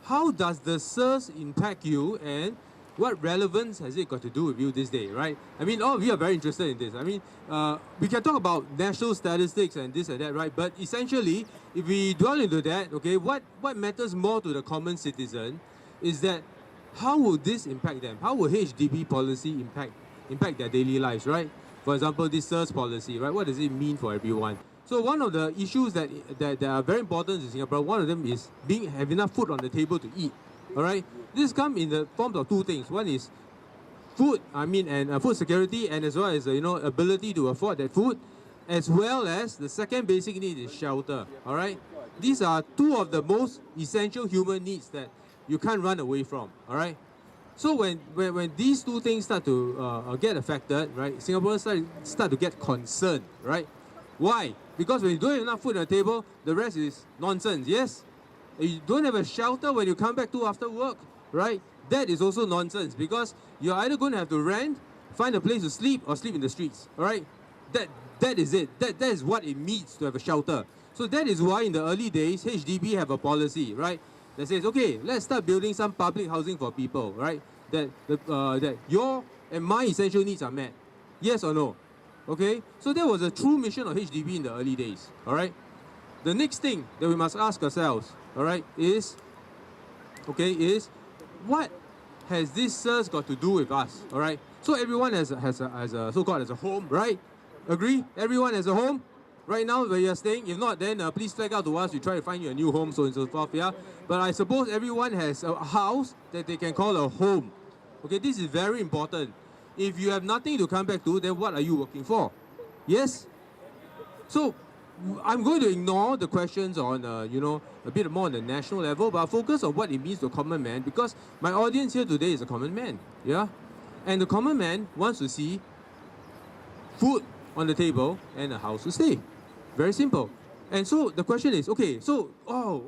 how does the SERS impact you, and what relevance has it got to do with you this day, right? I mean, all of you are very interested in this. I mean, we can talk about national statistics and this and that, right? But essentially, if we dwell into that, okay, what matters more to the common citizen is that how will this impact them? How will HDB policy impact their daily lives, right? For example, this SERS policy, right? What does it mean for everyone? So one of the issues that are very important in Singapore, one of them is have enough food on the table to eat. All right, this comes in the forms of two things. One is food, and food security, and as well as ability to afford that food, as well as the second basic need is shelter. All right, these are two of the most essential human needs that you can't run away from. All right, so when these two things start to get affected, right, Singaporeans start to get concerned, right? Why? Because when you don't have enough food on the table, the rest is nonsense. Yes. You don't have a shelter when you come back to after work, right? That is also nonsense, because you're either going to have to rent, find a place to sleep, or sleep in the streets, all right? That is it. That is what it means to have a shelter. So that is why in the early days, HDB have a policy, right, that says, okay, let's start building some public housing for people, right? That your and my essential needs are met. Yes or no? Okay? So that was a true mission of HDB in the early days, all right? The next thing that we must ask ourselves, all right, is what has this SERS got to do with us, all right? So everyone has a so-called as a home, right? Agree? Everyone has a home right now where you're staying. If not, then please flag out to us. We try to find you a new home, so on and so forth, yeah? But I suppose everyone has a house that they can call a home. Okay, this is very important. If you have nothing to come back to, then what are you working for? Yes? So I'm going to ignore the questions on, a bit more on the national level, but I'll focus on what it means to a common man, because my audience here today is a common man, yeah? And the common man wants to see food on the table and a house to stay. Very simple. And so the question is, okay, so,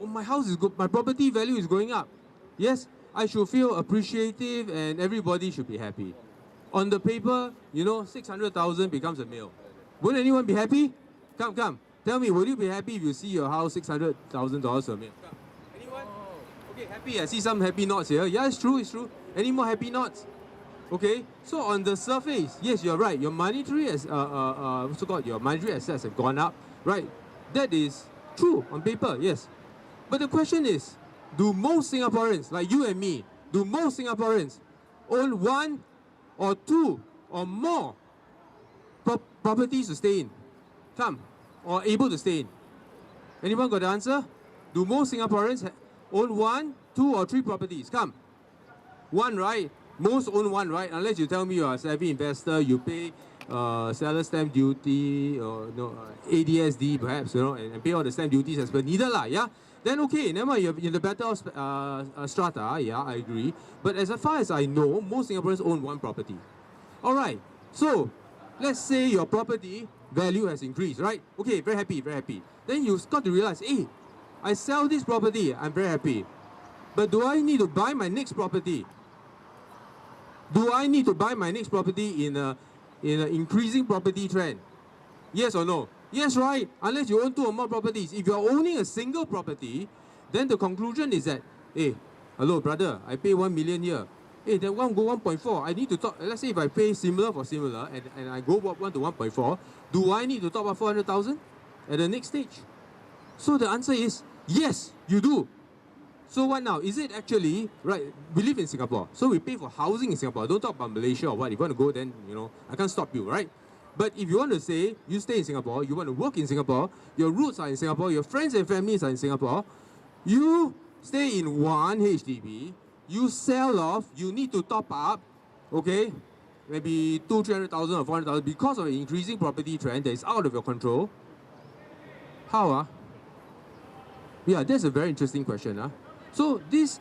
my house is good, my property value is going up. Yes, I should feel appreciative and everybody should be happy. On the paper, 600,000 becomes a mil. Wouldn't anyone be happy? Come. Tell me, would you be happy if you see your house $600,000 a mil? Anyone? Okay, happy. I see some happy nods here. Yeah, it's true. Any more happy nods? Okay. So on the surface, yes, you're right. Your monetary your monetary assets have gone up, right? That is true on paper, yes. But the question is, do most Singaporeans, like you and me, do most Singaporeans own one or two or more properties to stay in? Come. Or able to stay in? Anyone got the answer? Do most Singaporeans own one, two, or three properties? Come. One, right? Most own one, right? Unless you tell me you're a savvy investor, you pay seller stamp duty, or ADSD perhaps, and pay all the stamp duties as per needed lah, yeah? Then okay, never mind, you're in the better strata, yeah, I agree. But as far as I know, most Singaporeans own one property. Alright, so let's say your property value has increased, right? Okay, very happy. Then you've got to realize, hey, I sell this property, I'm very happy. But do I need to buy my next property? Do I need to buy my next property in an increasing property trend? Yes or no? Yes, right? Unless you own two or more properties. If you're owning a single property, then the conclusion is that, hey, hello brother, I pay 1 million here. Hey, then one go 1.4. I need to top. Let's say if I pay similar for similar and I go 1 to 1.4, do I need to top up 400,000 at the next stage? So the answer is yes, you do. So what now? Is it actually, right, we live in Singapore, so we pay for housing in Singapore. Don't talk about Malaysia or what. If you want to go, then, I can't stop you, right? But if you want to say, you stay in Singapore, you want to work in Singapore, your roots are in Singapore, your friends and families are in Singapore, you stay in one HDB, you sell off, you need to top up, okay, maybe 300,000 or 400,000 because of an increasing property trend that is out of your control. How? Yeah, that's a very interesting question. So this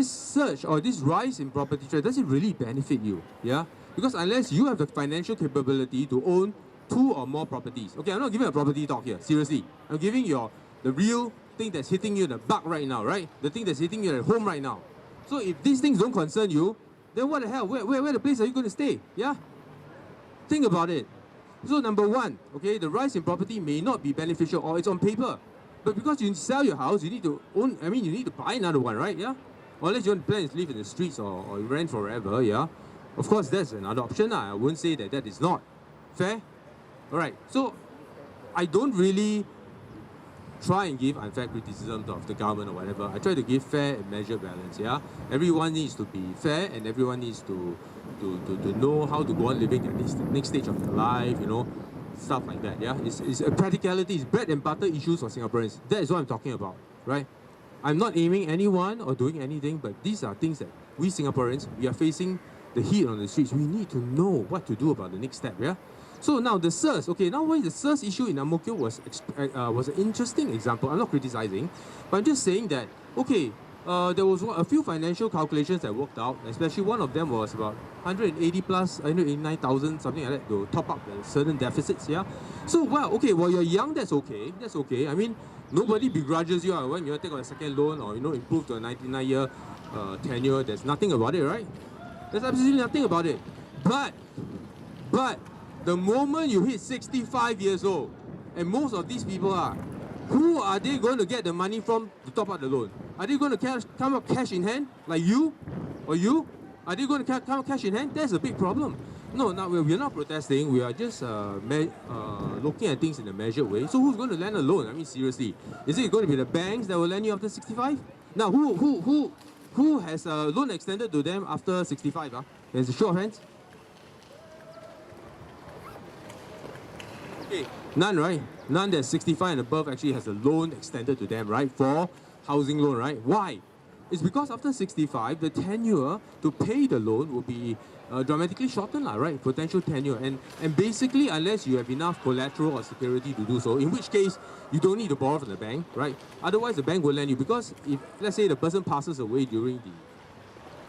surge or this rise in property trend, does it really benefit you? Yeah, because unless you have the financial capability to own 2 or more properties. Okay, I'm not giving a property talk here, seriously. I'm giving you the real thing that's hitting you in the bug right now, right? The thing that's hitting you at home right now. So if these things don't concern you, then what the hell? Where the place are you going to stay? Yeah? Think about it. So number one, okay, the rise in property may not be beneficial, or it's on paper. But because you sell your house, you need to own, I mean, you need to buy another one, right? Yeah? Or unless you want to plan to live in the streets or rent forever, yeah? Of course, that's another option. I wouldn't say that that is not fair. All right, so I don't really try and give unfair criticism of the government or whatever. I try to give fair and measured balance, yeah? Everyone needs to be fair and everyone needs to know how to go on living at this next stage of their life, you know, stuff like that, yeah? It's a practicality, it's bread and butter issues for Singaporeans. That is what I'm talking about, right? I'm not aiming anyone or doing anything, but these are things that we Singaporeans, we are facing the heat on the streets. We need to know what to do about the next step, yeah? So now the SERS, okay, now why the SERS issue in Ang Mo Kio was an interesting example. I'm not criticizing, but I'm just saying that, okay, there was a few financial calculations that worked out, especially one of them was about 180 plus, 189,000, something like that, to top up the certain deficits, yeah? So, well, okay, while you're young, that's okay, that's okay. I mean, nobody begrudges you when you take out a second loan or, you know, improve to a 99-year tenure. There's nothing about it, right? There's absolutely nothing about it. But, the moment you hit 65 years old, and most of these people are, who are they going to get the money from to top up the loan? Are they going to come up cash in hand, like you? Or you? Are they going to come up cash in hand? That's a big problem. No, we're not protesting. We are just looking at things in a measured way. So who's going to lend a loan? I mean, seriously. Is it going to be the banks that will lend you after 65? Now, who has a loan extended to them after 65? There's a show of hands. Okay, none, right? None that's 65 and above actually has a loan extended to them, right? For housing loan, right? Why? It's because after 65, the tenure to pay the loan will be dramatically shortened, right? Potential tenure. And basically, unless you have enough collateral or security to do so, in which case you don't need to borrow from the bank, right? Otherwise, the bank will lend you. Because if, let's say, the person passes away during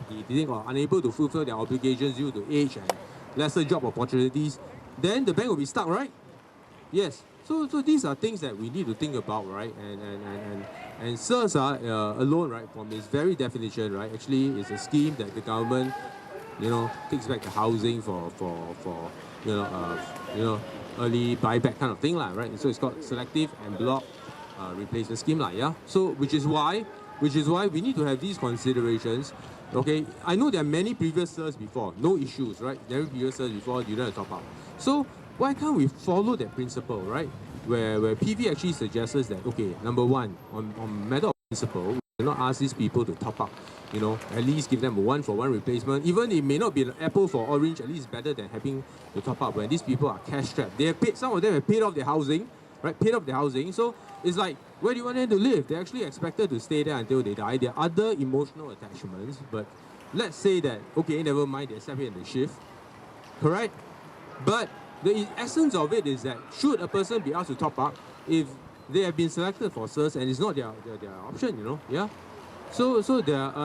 the thing or unable to fulfill their obligations due to age and lesser job opportunities, then the bank will be stuck, right? Yes. So these are things that we need to think about, right? And SERS alone, right, from its very definition, right, actually is a scheme that the government, you know, takes back the housing for early buyback kind of thing, right? And so it's called selective and block replacement scheme, yeah. So which is why we need to have these considerations. Okay, I know there are many previous SERS before, no issues, right? There are previous SERS before, you don't have to top up. So why can't we follow that principle, right? Where PV actually suggests that, okay, number one, on matter of principle, we cannot ask these people to top up, you know, at least give them a one-for-one replacement. Even it may not be an apple for orange, at least it's better than having to top up when these people are cash strapped. They have paid, some of them have paid off their housing, right? Paid off their housing. So it's like, where do you want them to live? They're actually expected to stay there until they die. There are other emotional attachments, but let's say that, okay, never mind, they're stepping in the shift, correct? But the essence of it is that should a person be asked to top up if they have been selected for SERS and it's not their option, you know, yeah? So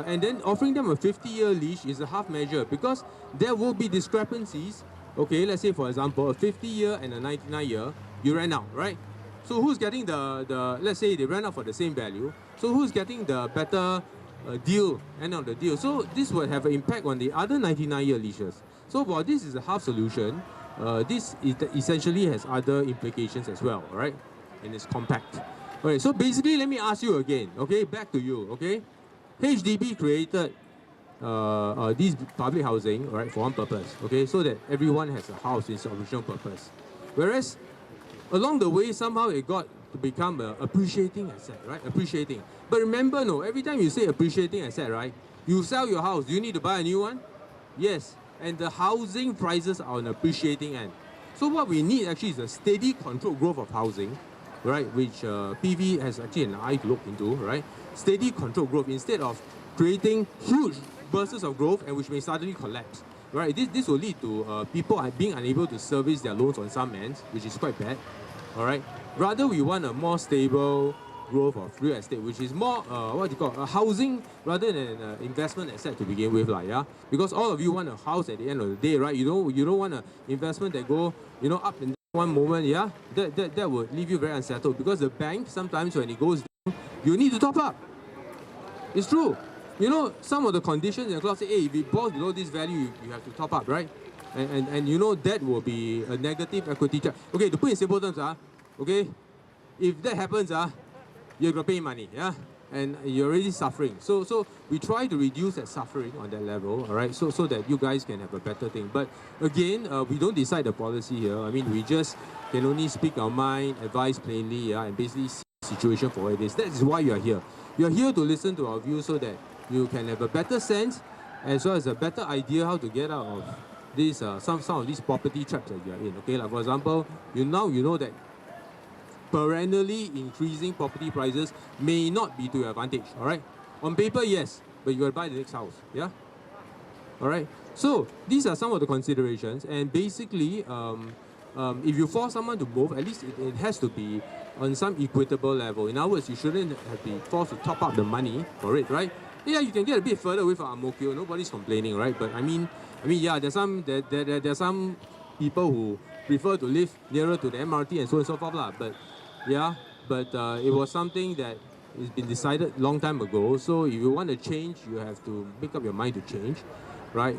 and then offering them a 50-year leash is a half measure because there will be discrepancies. Okay, let's say for example, a 50-year and a 99-year, you rent out, right? So who's getting the let's say they rent out for the same value, so who's getting the better deal, end of the deal? So this will have an impact on the other 99-year leases. So while this is a half solution, this essentially has other implications as well, all right? And it's compact. All right, so basically, let me ask you again, okay? Back to you, okay? HDB created these public housing, all right, for one purpose, okay? So that everyone has a house in its original purpose. Whereas, along the way, somehow it got to become an appreciating asset, right? Appreciating. But remember, no, every time you say appreciating asset, right? You sell your house, do you need to buy a new one? Yes. And the housing prices are on appreciating end. So what we need actually is a steady controlled growth of housing, right? Which PV has actually an eye to look into, right? Steady controlled growth instead of creating huge bursts of growth and which may suddenly collapse, right? This will lead to people being unable to service their loans on some ends, which is quite bad, all right? Rather, we want a more stable growth of real estate, which is more, a housing rather than an investment asset to begin with, yeah? Because all of you want a house at the end of the day, right? You don't want an investment that go, you know, up and down one moment, yeah? That would leave you very unsettled because the bank, sometimes when it goes down, you need to top up. It's true. You know, some of the conditions in the clause say, hey, if it falls below this value, you have to top up, right? And you know, that will be a negative equity charge. Okay, to put in simple terms, okay, if that happens, you're going to pay money, yeah? And you're already suffering. So we try to reduce that suffering on that level, all right? So that you guys can have a better thing. But again, we don't decide the policy here. I mean, we just can only speak our mind, advise plainly, yeah, and basically see the situation for what it is. That is why you are here. You are here to listen to our views so that you can have a better sense as well as a better idea how to get out of these some of these property traps that you are in. Okay, like for example, you know that perennially increasing property prices may not be to your advantage, all right? On paper, yes, but you got to buy the next house, yeah? All right? So these are some of the considerations, and basically, if you force someone to move, at least it has to be on some equitable level. In other words, you shouldn't have been forced to top up the money for it, right? Yeah, you can get a bit further away from Ang Mo Kio, nobody's complaining, right? But I mean, yeah, there's some people who prefer to live nearer to the MRT and so on and so forth, lah. But yeah, but it was something that has been decided long time ago. So if you want to change, you have to make up your mind to change, right?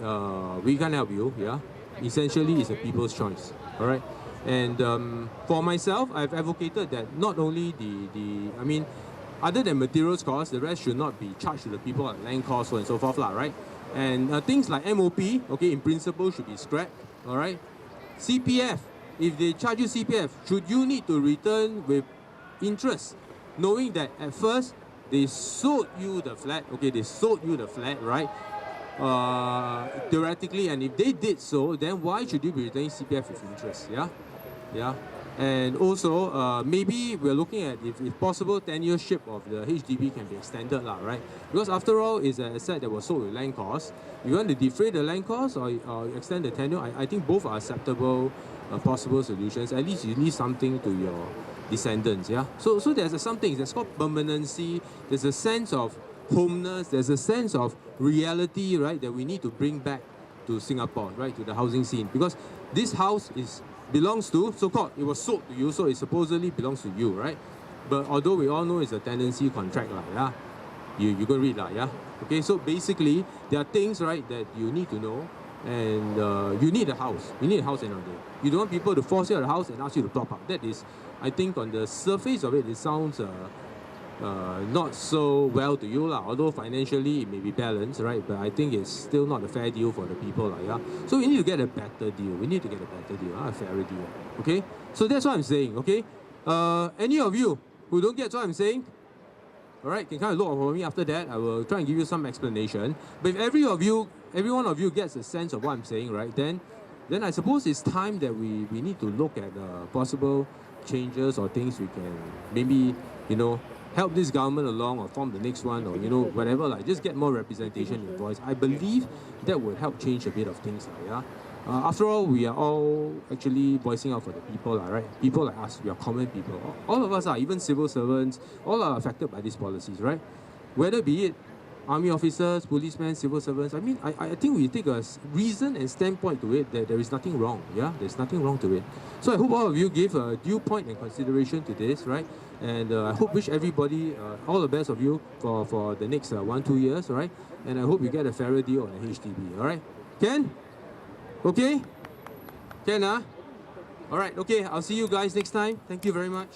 We can't help you, yeah? Essentially, it's a people's choice, all right? And for myself, I've advocated that not only I mean, other than materials costs, the rest should not be charged to the people at land costs, so on and so forth, lah, right? And things like MOP, okay, in principle should be scrapped, all right? CPF, if they charge you CPF, should you need to return with interest, knowing that at first they sold you the flat, okay, they sold you the flat, right? Theoretically, and if they did so, then why should you be returning CPF with interest, yeah? Yeah. And also, maybe we're looking at, if possible, tenureship of the HDB can be extended, lah, right? Because after all, it's an asset that was sold with land costs. You want to defray the land costs or extend the tenure? I think both are acceptable possible solutions. At least you leave something to your descendants, yeah? So there's something that's called permanency. There's a sense of homeness. There's a sense of reality, right, that we need to bring back to Singapore, right, to the housing scene. Because this house belongs to, so-called, it was sold to you, so it supposedly belongs to you, right? But although we all know it's a tenancy contract, yeah? You go read, yeah? Okay, so basically, there are things, right, that you need to know, and you need a house. You need a house end of the day. You don't want people to force you out of the house and ask you to top up. That is, I think on the surface of it, it sounds not so well to you, although financially it may be balanced, right? But I think it's still not a fair deal for the people, yeah? So we need to get a better deal. We need to get a better deal, a fairer deal, okay? So that's what I'm saying, okay? Any of you who don't get what I'm saying, all right, can kind of look over me after that. I will try and give you some explanation. But if every one of you gets a sense of what I'm saying, right, then I suppose it's time that we need to look at possible changes or things we can maybe, help this government along or form the next one or, whatever, like just get more representation in your voice. I believe that would help change a bit of things, yeah? After all, we are all actually voicing out for the people, right? People like us, we are common people. All of us are, even civil servants, all are affected by these policies, right? Whether be it army officers, policemen, civil servants, I mean, I think we take a reason and standpoint to it that there is nothing wrong, yeah? There's nothing wrong to it. So I hope all of you give a due point and consideration to this, right? And I wish everybody all the best of you for the next 1-2 years, all right? And I hope you get a fairer deal on the HDB, all right? Ken? Okay? Ken, huh? All right, okay, I'll see you guys next time. Thank you very much.